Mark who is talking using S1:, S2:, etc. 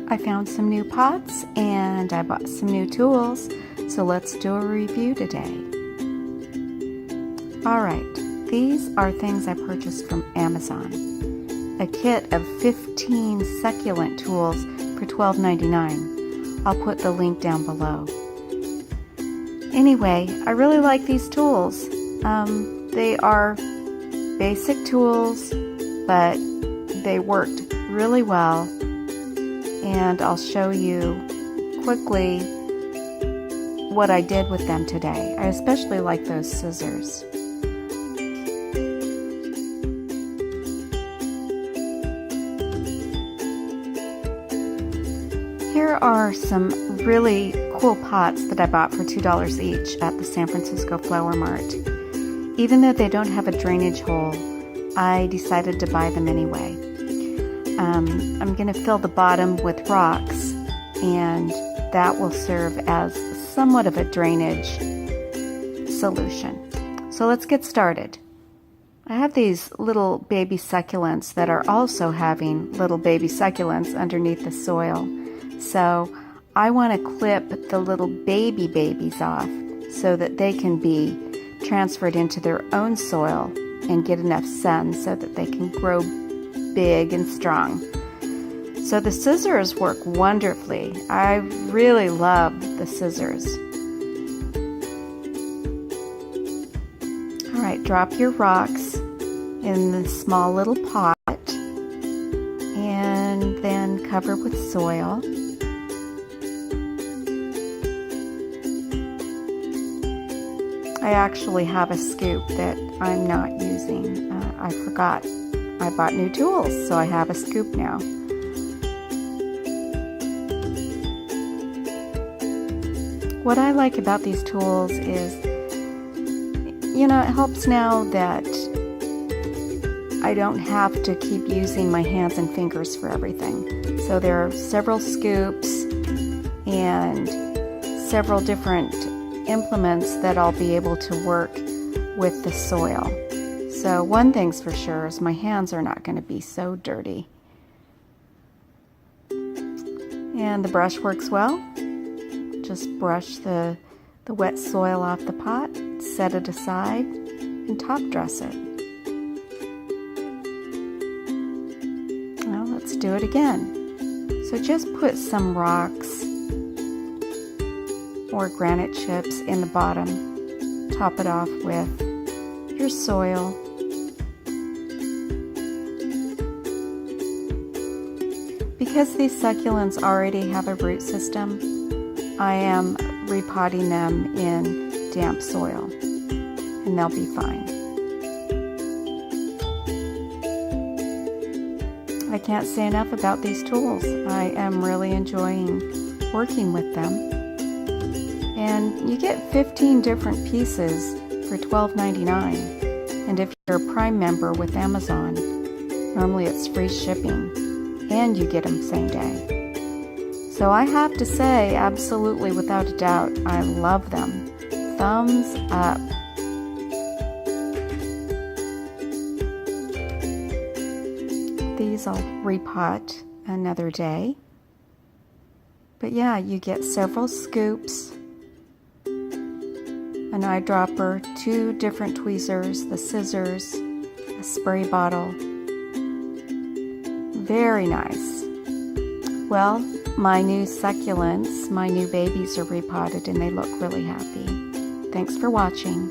S1: I found some new pots and I bought some new tools, so let's do a review today. Alright, these are things I purchased from Amazon. A kit of 15 succulent tools for $12.99. I'll put the link down below. Anyway, I really like these tools. They are basic tools, but they worked really well. And I'll show you quickly what I did with them today. I especially like those scissors. Here are some really cool pots that I bought for $2 each at the San Francisco Flower Mart. Even though they don't have a drainage hole, I decided to buy them anyway. I'm going to fill the bottom with rocks, and that will serve as somewhat of a drainage solution. So let's get started. I have these little baby succulents that are also having little baby succulents underneath the soil. So I want to clip the little babies off so that they can be transferred into their own soil and get enough sun so that they can grow big and strong. So the scissors work wonderfully. I really love the scissors. All right, drop your rocks in the small little pot and then cover with soil. I actually have a scoop that I'm not using. I forgot. I bought new tools, so I have a scoop now. What I like about these tools is, it helps now that I don't have to keep using my hands and fingers for everything. So there are several scoops and several different implements that I'll be able to work with the soil. So one thing's for sure is my hands are not going to be so dirty. And the brush works well. Just brush the wet soil off the pot, set it aside, and top dress it. Now let's do it again. So just put some rocks or granite chips in the bottom. Top it off with your soil. Because these succulents already have a root system, I am repotting them in damp soil, and they'll be fine. I can't say enough about these tools. I am really enjoying working with them. And you get 15 different pieces for $12.99. And if you're a Prime member with Amazon, normally it's free shipping, and you get them same day. So I have to say, absolutely without a doubt, I love them. Thumbs up. These I'll repot another day. But yeah, you get several scoops, an eyedropper, 2 different tweezers, the scissors, a spray bottle. Very nice. Well, my new succulents, my new babies are repotted and they look really happy. Thanks for watching.